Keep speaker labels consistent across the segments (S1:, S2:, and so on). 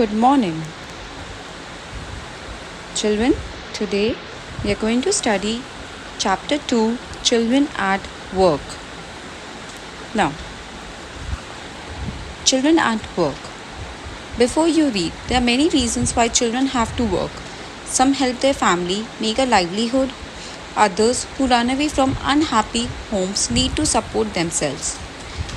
S1: Good morning, children. Today we are going to study Chapter 2 Children at Work. Now, children at work. Before you read, there are many reasons why children have to work. Some help their family make a livelihood, others who run away from unhappy homes need to support themselves.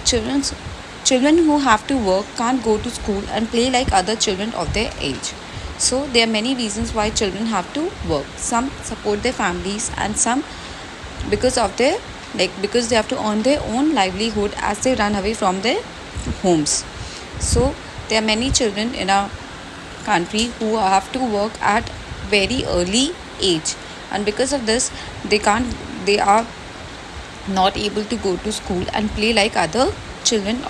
S1: Children who have to work can't go to school and play like other children of their age. So there are many reasons why children have to work. Some support their families and some because they have to earn their own livelihood as they run away from their homes. So there are many children in our country who have to work at very early age, and because of this they are not able to go to school and play like other children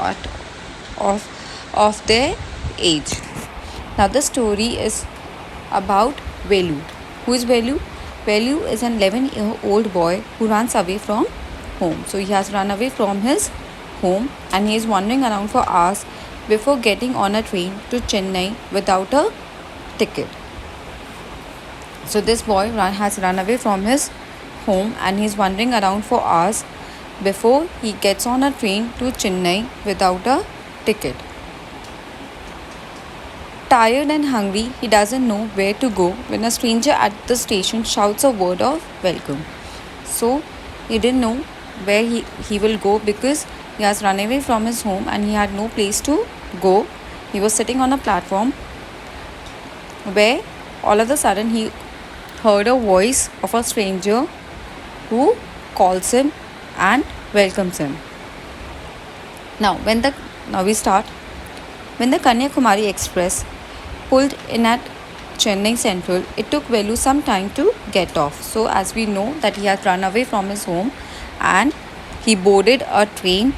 S1: of their age. Now the story is about Velu. Who is Velu? Velu is an 11-year-old boy who runs away from home. So he has run away from his home and he is wandering around for hours before getting on a train to Chennai without a ticket. So this boy has run away from his home and he is wandering around for hours before he gets on a train to Chennai without a ticket. Tired and hungry, he doesn't know where to go when a stranger at the station shouts a word of welcome. So he didn't know where he will go because he has run away from his home and he had no place to go. He was sitting on a platform where all of a sudden he heard a voice of a stranger who calls him and welcomes him. Now we start. When the Kanyakumari Express pulled in at Chennai Central, it took Velu some time to get off. So as we know that he had run away from his home and he boarded a train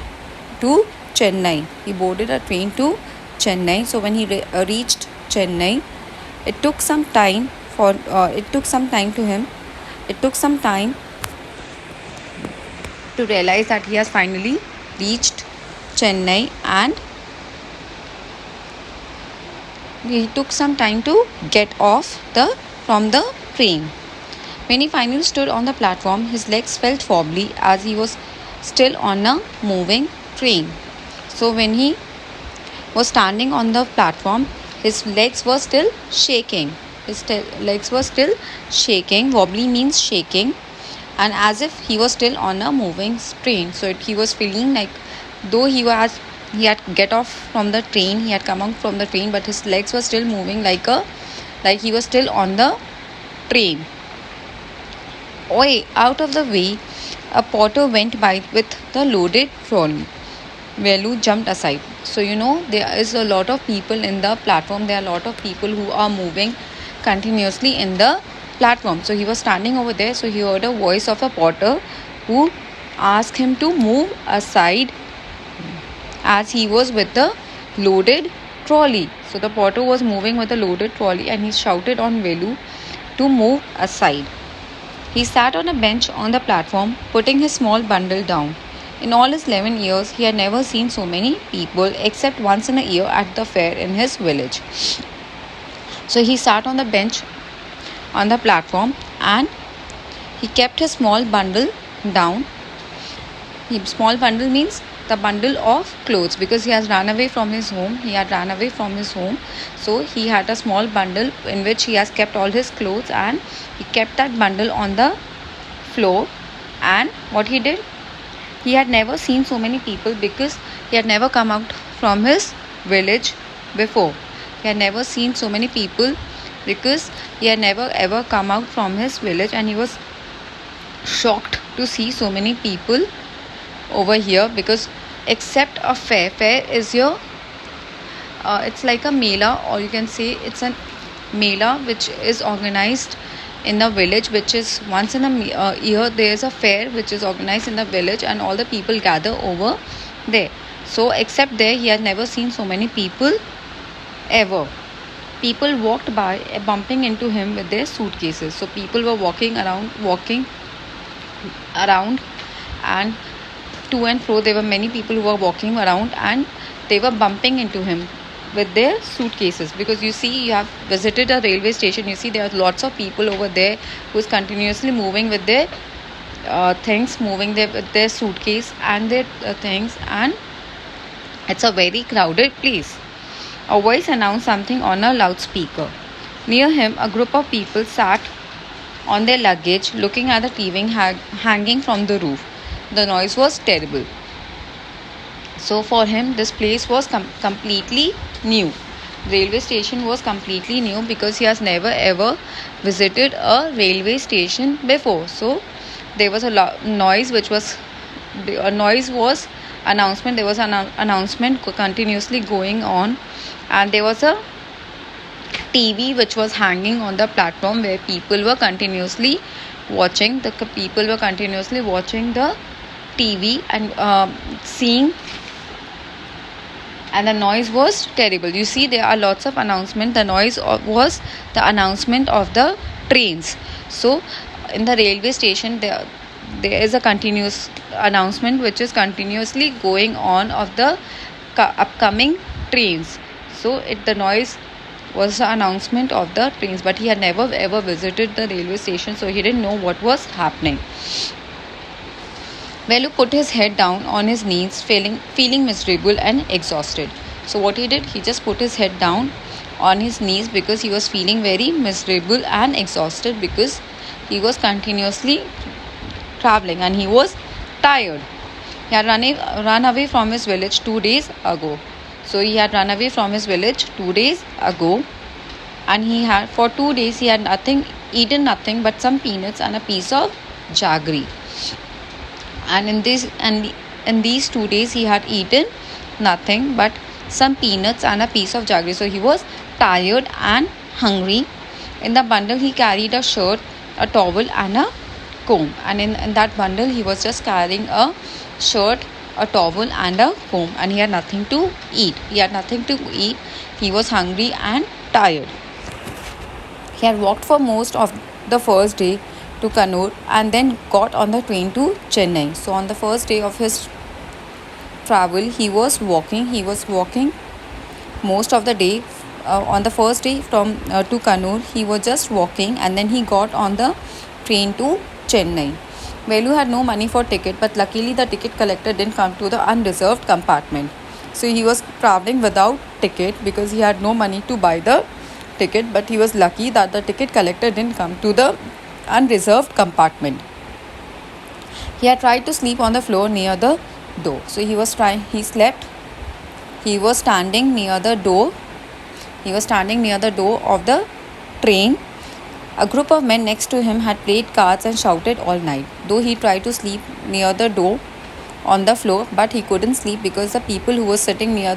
S1: to Chennai. So when he reached Chennai, it took some time to realize that he has finally reached Chennai, and he took some time to get off from the train. When he finally stood on the platform, his legs felt wobbly as he was still on a moving train. So when he was standing on the platform, his legs were still shaking. Wobbly means shaking, and as if he was still on a moving train. So he was feeling like though he had get off from the train, he had come out from the train, but his legs were still moving like he was still on the train. Out of the way, a porter went by with the loaded trolley. Velu jumped aside. So there is a lot of people in the platform. There are a lot of people who are moving continuously in the platform. So he was standing over there. So he heard a voice of a porter who asked him to move aside as he was with the loaded trolley. So the porter was moving with the loaded trolley and he shouted on Velu to move aside. He sat on a bench on the platform, putting his small bundle down. In all his 11 years, he had never seen so many people except once in a year at the fair in his village. So he sat on the bench on the platform and he kept his small bundle down. Small bundle means the bundle of clothes, because he has run away from his home. So he had a small bundle in which he has kept all his clothes, and he kept that bundle on the floor. And what he did, he had never seen so many people because he had never come out from his village before. He had never seen so many people because he had never ever come out from his village, and he was shocked to see so many people over here, because except a fair is here, it's like a mela, or you can say it's a mela which is organized in the village, which is once in a year. There is a fair which is organized in the village and all the people gather over there. So except there, he had never seen so many people ever. People walked by bumping into him with their suitcases. So people were walking around and to and fro. There were many people who were walking around and they were bumping into him with their suitcases, because you see, you have visited a railway station, you see there are lots of people over there who's continuously moving with their things, moving with their suitcase and their things, and it's a very crowded place. A voice announced something on a loudspeaker. Near him, a group of people sat on their luggage, looking at the TV hanging from the roof. The noise was terrible. So for him, this place was completely new. Railway station was completely new because he has never ever visited a railway station before. So there was a noise, which was a noise was announcement. There was an announcement continuously going on, and there was a TV which was hanging on the platform where people were continuously watching. The people were continuously watching the TV and seeing, and the noise was terrible. You see, there are lots of announcements. The noise was the announcement of the trains. So in the railway station, there is a continuous announcement which is continuously going on of the upcoming trains. So the noise was the announcement of the trains, but he had never ever visited the railway station, so he didn't know what was happening. Velu put his head down on his knees, feeling miserable and exhausted. So what he did, he just put his head down on his knees because he was feeling very miserable and exhausted, because he was continuously traveling and he was tired. He had run away from his village 2 days ago. So he had run away from his village 2 days ago, and he had for 2 days he had eaten nothing but some peanuts and a piece of jaggery. And in these 2 days he had eaten nothing but some peanuts and a piece of jaggery. So he was tired and hungry. In the bundle he carried a shirt, a towel and a comb. And in that bundle he was just carrying a shirt, a towel and a comb, and he had nothing to eat. He was hungry and tired. He had walked for most of the first day to Kannur and then got on the train to Chennai. So on the first day of his travel, he was walking most of the day. On the first day from to Kannur, he was just walking, and then he got on the train to Chennai. Velu had no money for ticket, but luckily the ticket collector didn't come to the unreserved compartment. So he was traveling without ticket because he had no money to buy the ticket, but he was lucky that the ticket collector didn't come to the unreserved compartment. He had tried to sleep on the floor near the door. So he was standing near the door. He was standing near the door of the train. A group of men next to him had played cards and shouted all night. Though he tried to sleep near the door on the floor, but he couldn't sleep because the people who were sitting near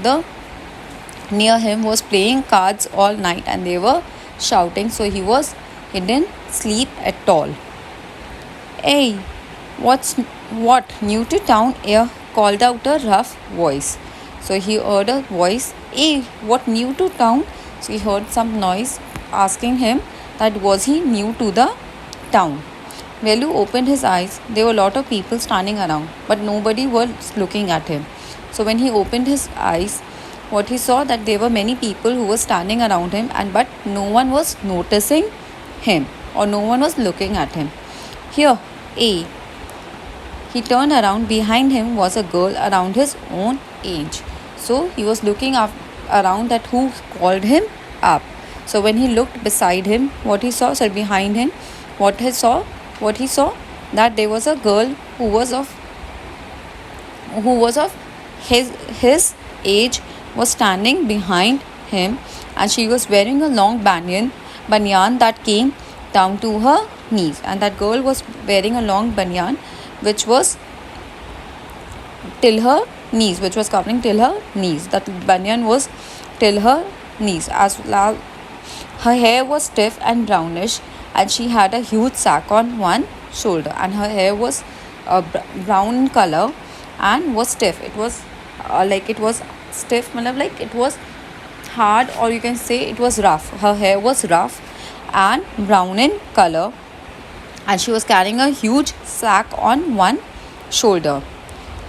S1: him was playing cards all night and they were shouting. So he didn't sleep at all. Hey, what? New to town here? Called out a rough voice. So he heard a voice. Hey, what new to town? So he heard some noise asking him that was he new to the town. Velu opened his eyes. There were a lot of people standing around, but nobody was looking at him. So when he opened his eyes, what he saw that there were many people who were standing around him, but no one was noticing him or no one was looking at him. Here, A. He turned around. Behind him was a girl around his own age. So he was looking around that who called him up. So when he looked beside him, behind him, what he saw that there was a girl who was of his age was standing behind him, and she was wearing a long banyan that came down to her knees, and that girl was wearing a long banyan which was covering till her knees. That banyan was till her knees. Her hair was stiff and brownish, and she had a huge sack on one shoulder, and her hair was brown in color and was stiff. It was stiff, like it was hard, or you can say it was rough. Her hair was rough and brown in color, and she was carrying a huge sack on one shoulder,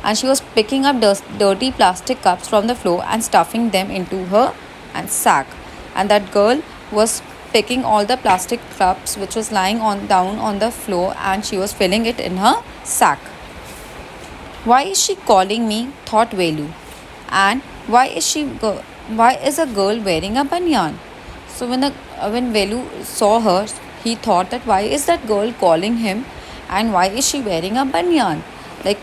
S1: and she was picking up dirty plastic cups from the floor and stuffing them into her and sack, and that girl was picking all the plastic cups which was lying on down on the floor, and she was filling it in her sack. Why is she calling me? Thought Velu. And why is a girl wearing a banyan? So when Velu saw her, he thought that why is that girl calling him, and why is she wearing a banyan? Like,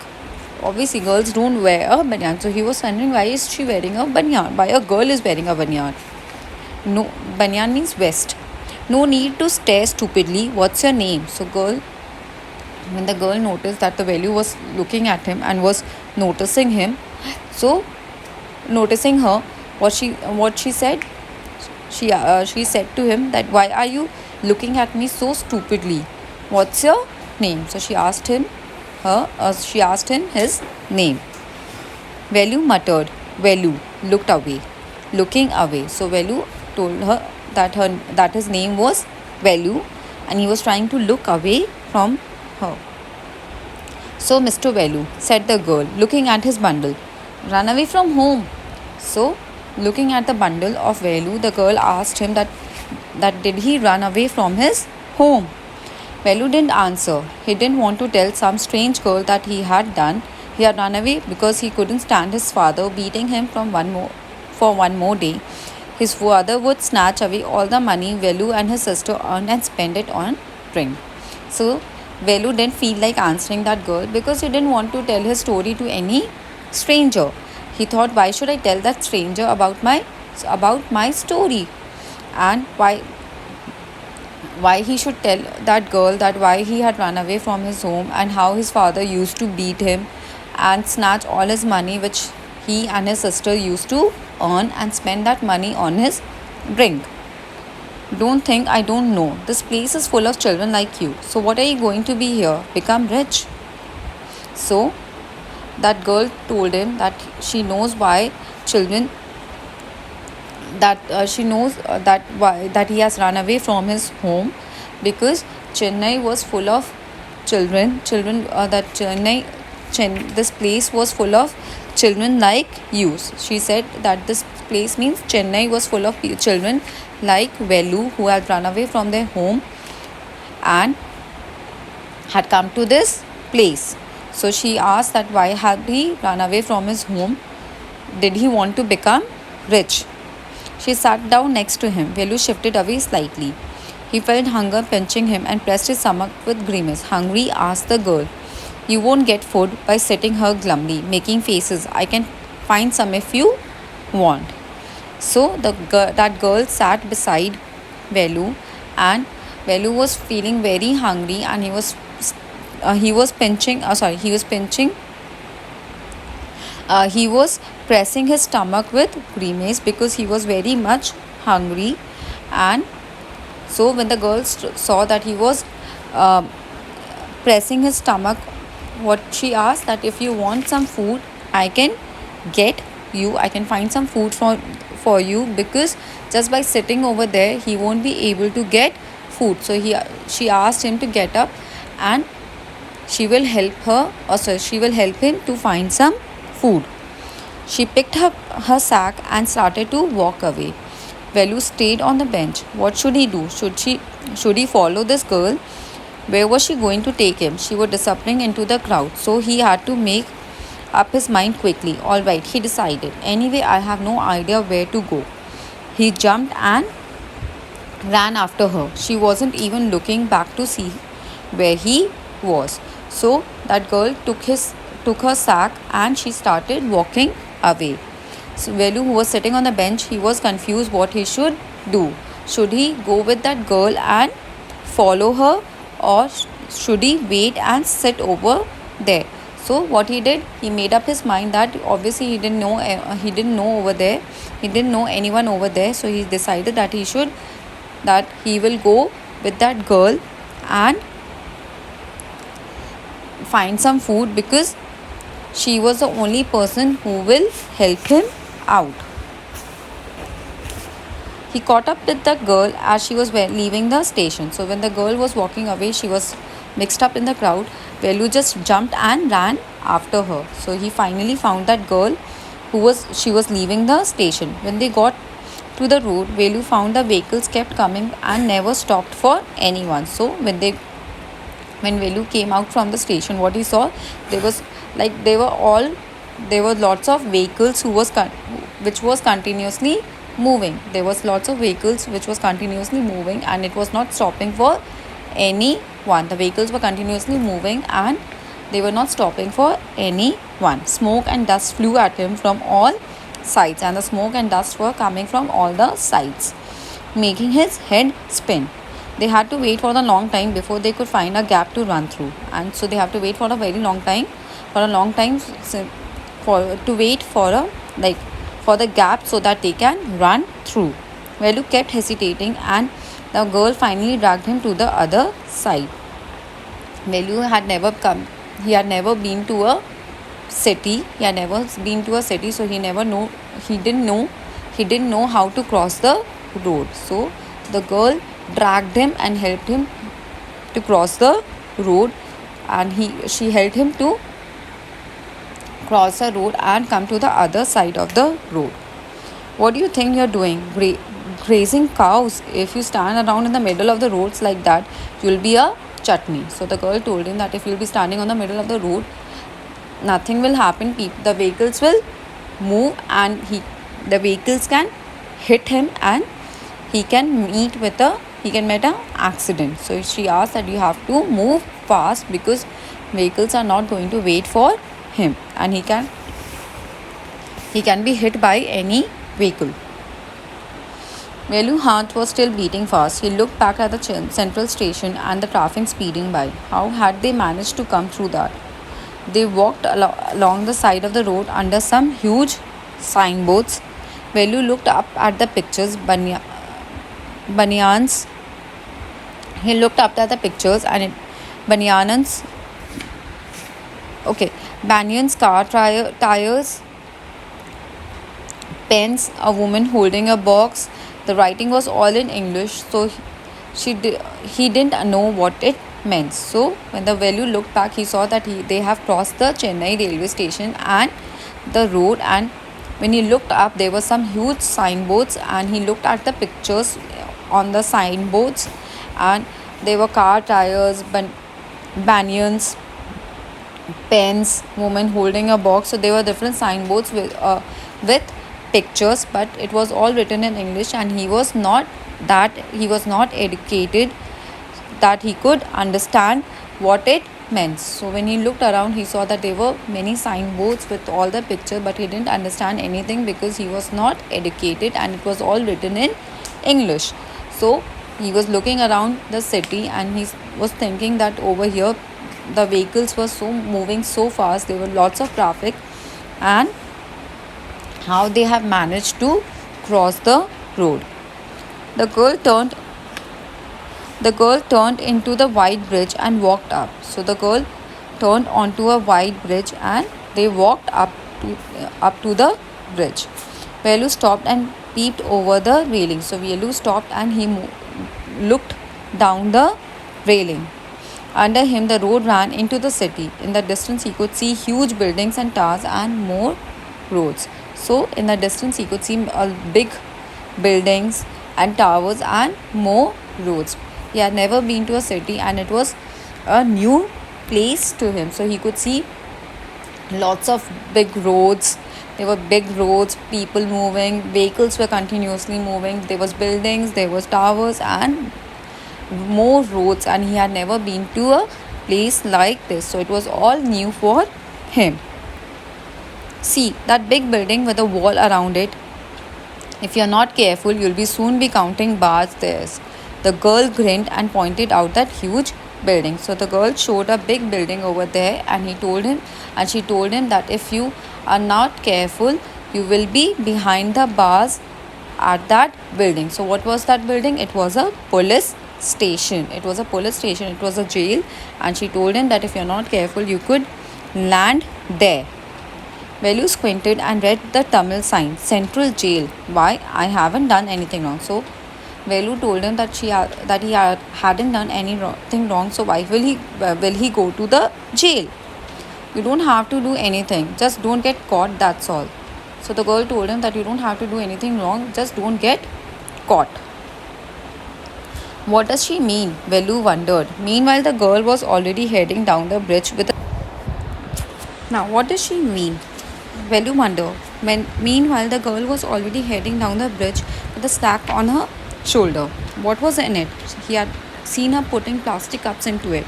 S1: obviously girls don't wear a banyan. So he was wondering why is she wearing a banyan? Why a girl is wearing a banyan? No, banyan means vest. No need to stare stupidly. What's your name? So when the girl noticed that the Velu was looking at him and was noticing him, so noticing her, what she said, she said to him that why are you looking at me so stupidly? What's your name? So she asked him his name. Velu muttered. Velu looked away, looking away. So Velu told her that his name was Velu, and he was trying to look away from her. So Mr. Velu, said the girl, looking at his bundle, run away from home. So looking at the bundle of Velu, the girl asked him that did he run away from his home. Velu didn't answer. He didn't want to tell some strange girl that he had done. He had run away because he couldn't stand his father beating him for one more day. His father would snatch away all the money Velu and his sister earned and spend it on drink. So Velu didn't feel like answering that girl because he didn't want to tell his story to any stranger. He thought, why should I tell that stranger about my story, and why he should tell that girl that why he had run away from his home and how his father used to beat him and snatch all his money which he and his sister used to earn and spend that money on his drink. Don't think I don't know. This place is full of children like you. So what are you going to be here? Become rich? So that girl told him that she knows why children she knows that he has run away from his home because Chennai was full of children. This place was full of children like you. She said that this place means Chennai was full of children like Velu who had run away from their home and had come to this place. So she asked that why had he run away from his home? Did he want to become rich? She sat down next to him. Velu shifted away slightly. He felt hunger pinching him and pressed his stomach with grimace. Hungry? Asked the girl. You won't get food by sitting here glumly, making faces. I can find some if you want. So that girl sat beside Velu, and Velu was feeling very hungry, and he was pressing his stomach with grimace because he was very much hungry. And so when the girl saw that he was pressing his stomach, what she asked that if you want some food, I can find some food for you, because just by sitting over there he won't be able to get food. So she asked him to get up, and she will help him to find some food. She picked up her sack and started to walk away. Velu stayed on the bench. What should he do? Should he follow this girl? Where was she going to take him? She was disappearing into the crowd, so he had to make up his mind quickly. All right, he decided. Anyway, I have no idea where to go. He jumped and ran after her. She wasn't even looking back to see where he was. So that girl took her sack and she started walking away. So Velu, who was sitting on the bench, he was confused what he should do. Should he go with that girl and follow her, or should he wait and sit over there? So what he did, he made up his mind that obviously he didn't know anyone over there. So he decided that he will go with that girl and find some food, because she was the only person who will help him out. He caught up with the girl as she was leaving the station. So when the girl was walking away, she was mixed up in the crowd. Velu just jumped and ran after her. So he finally found that girl she was leaving the station. When they got to the road, Velu found the vehicles kept coming and never stopped for anyone. So when Velu came out from the station, what he saw, there was like there were lots of vehicles which was continuously moving. There was lots of vehicles which was continuously moving, and it was not stopping for anyone. The vehicles were continuously moving and they were not stopping for anyone. Smoke and dust flew at him from all sides, and the smoke and dust were coming from all the sides, making his head spin. They had to wait for a long time before they could find a gap to run through, and so they have to wait for a very long time, to wait for a like for the gap so that they can run through. Velu kept hesitating, and the girl finally dragged him to the other side. Velu had never come. He had never been to a city. He had never been to a city, so he never know. He didn't know. He didn't know how to cross the road. So the girl dragged him and helped him to cross the road, and she helped him to cross the road and come to the other side of the road. What do you think you're doing? Grazing cows? If you stand around in the middle of the roads like that, you'll be a chutney. So the girl told him that if you'll be standing on the middle of the road, nothing will happen. The vehicles will move, and the vehicles can hit him, and he can meet an accident. So she asked that you have to move fast because vehicles are not going to wait for him, and he can be hit by any vehicle. Velu's heart was still beating fast. He looked back at the central station and the traffic speeding by. How had they managed to come through that? They walked along the side of the road under some huge signboards. Velu looked up at the pictures, banyans. He looked up at the pictures and banyans. Okay, banyans, car tires, pens, a woman holding a box. The writing was all in English, so he didn't know what it meant. So when the Velu looked back, he saw that they have crossed the Chennai railway station and the road, and when he looked up, there were some huge signboards, and he looked at the pictures on the signboards, and there were car tires, banyans, pens, woman holding a box. So there were different signboards with pictures, but it was all written in English, and he was not educated that he could understand what it meant. So when he looked around, he saw that there were many signboards with all the pictures, but he didn't understand anything because he was not educated, and it was all written in English. So he was looking around the city, and he was thinking that over here the vehicles were moving so fast, there were lots of traffic, and how they have managed to cross the road. The girl turned into the wide bridge and walked up. So the girl turned onto a wide bridge, and they walked up to the bridge. Velu stopped and peeped over the railing. So Velu stopped, and he looked down the railing. Under him, the road ran into the city. In the distance, he could see huge buildings and towers and more roads. So in the distance, he could see big buildings and towers and more roads. He had never been to a city, and it was a new place to him. So he could see lots of big roads. There were big roads, people moving, vehicles were continuously moving. There was buildings, there was towers and more roads, and he had never been to a place like this. So it was all new for him. See that big building with a wall around it. If you're not careful, you'll soon be counting bars there. The girl grinned and pointed out that huge building. So the girl showed a big building over there, and she told him that if you are not careful, you will be behind the bars at that building. So what was that building? It was a police station. It was a jail, and she told him that if you're not careful, you could land there. Velu squinted and read the Tamil sign, Central Jail. Why? I haven't done anything wrong. So Velu told him that he hadn't done anything wrong. So why will he go to the jail? You don't have to do anything. Just don't get caught. That's all. So the girl told him that you don't have to do anything wrong, just don't get caught. What does she mean? Velu wondered. Meanwhile, the girl was already heading down the bridge with a... Now, what does she mean? Velu wondered. Meanwhile, the girl was already heading down the bridge with a sack on her shoulder. What was in it? He had seen her putting plastic cups into it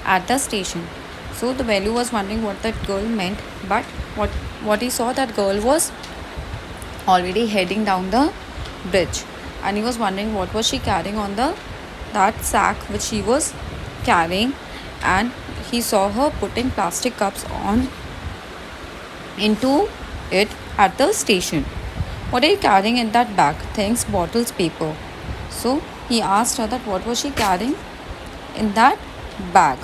S1: at the station. So the Velu was wondering what that girl meant, but what he saw, that girl was already heading down the bridge, and he was wondering what was she carrying on that sack which she was carrying, and he saw her putting plastic cups on into it at the station. What are you carrying in that bag? Things, bottles, paper. So he asked her that what was she carrying in that bag.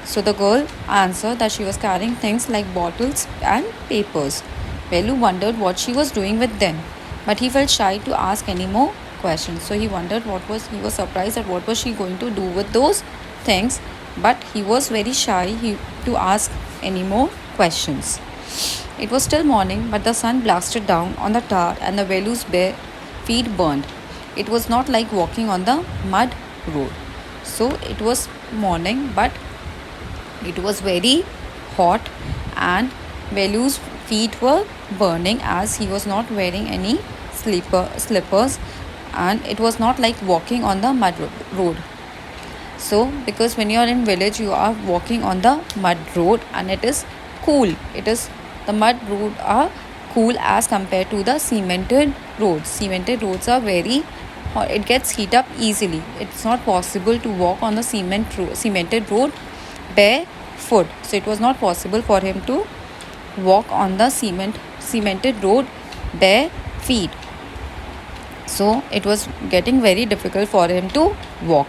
S1: So the girl answered that she was carrying things like bottles and papers. Velu wondered what she was doing with them, but he felt shy to ask any more questions. So he wondered he was surprised at what was she going to do with those things, but he was very shy to ask any more questions. It was still morning, but the sun blasted down on the tar and the Velu's bare feet burned. It was not like walking on the mud road. So it was morning, but it was very hot, and Velu's feet were burning as he was not wearing any slippers, and it was not like walking on the mud road. So because when you are in village, you are walking on the mud road and it is cool. The mud road are cool as compared to the cemented roads. Cemented roads are very hot. It gets heat up easily. It's not possible to walk on the cemented road barefoot. So it was not possible for him to walk on the cemented road bare feet. So it was getting very difficult for him to walk.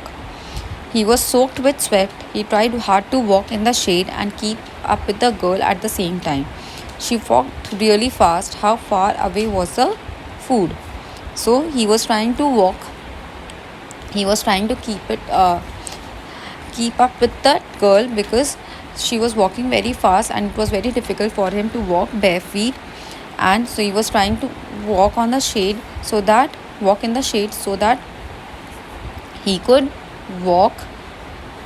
S1: He was soaked with sweat. He tried hard to walk in the shade and keep up with the girl at the same time. She walked really fast. How far away was the food? So he was trying to walk. He was trying to keep up with that girl because she was walking very fast, and it was very difficult for him to walk bare feet. And so he was trying to walk in the shade so that he could walk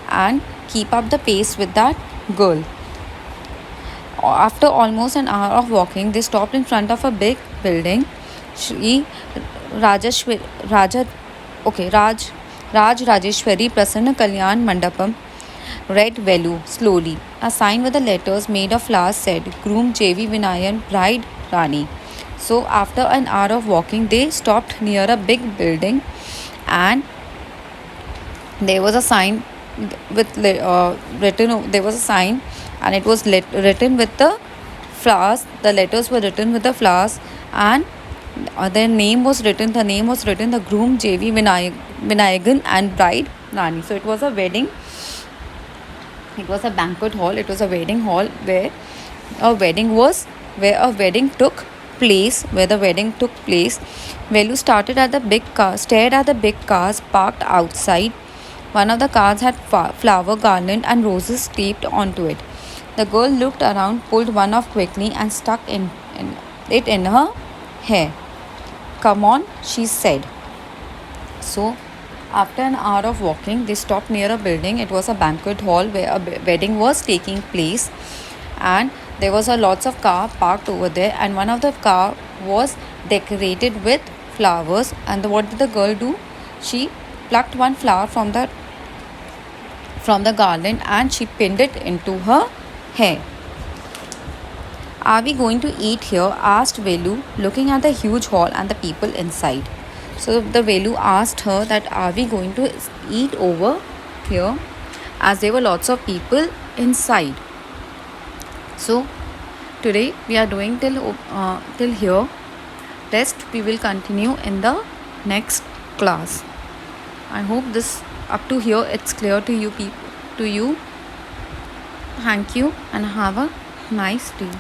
S1: and keep up the pace with that girl. After almost an hour of walking, they stopped in front of a big building. Raj Rajeshwari Prasanna Kalyan Mandapam read Velu slowly. A sign with the letters made of flowers said, Groom J.V. Vinayan, Bride Rani. So after an hour of walking, they stopped near a big building, and there was a sign there was a sign, and it was written with the flowers. The letters were written with the flowers, and the name was written, the groom J.V. Vinayagan and bride Rani. So it was a wedding. It was a banquet hall. It was a wedding hall where a wedding took place. Velu stared at the big cars parked outside. One of the cars had flower garland and roses taped onto it. The girl looked around, pulled one off quickly, and stuck it in her hair. Come on, she said. So, after an hour of walking, they stopped near a building. It was a banquet hall where a wedding was taking place, and there was a lots of car parked over there, and one of the car was decorated with flowers. And what did the girl do? She plucked one flower from the garland and she pinned it into her hair. Are we going to eat here? Asked Velu, looking at the huge hall and the people inside. So the Velu asked her that are we going to eat over here, as there were lots of people inside. So today we are doing till here. Rest we will continue in the next class. I hope this up to here it's clear to you. Thank you and have a nice day.